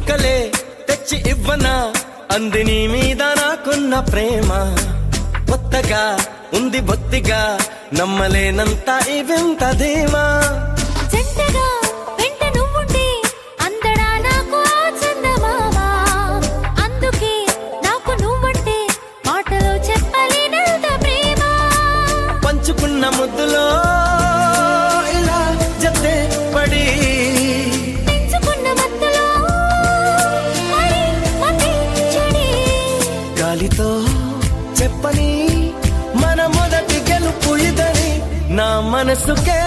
చుక్కలే తెచ్చి ఇవ్వనా అంది నీ మీద నాకున్న ప్రేమ కొత్తగా ఉంది బొత్తిగా నమ్మలేనంత ఈ వింత ధీమా జంటగా వెంట నువ్వుంటే అందడా నాకు ఆ చందమామ అందుకే నాకు నువ్వంటే మాటలో చెప్పలేనంత ప్రేమ పంచుకున్న ముద్దులో ఇలా జతే పడి పెంచుకున్న మత్తులో మరి మతి చెడి గాలితో చెప్పని మన మొదటి గెలుపు ఇదని నా మనసుకే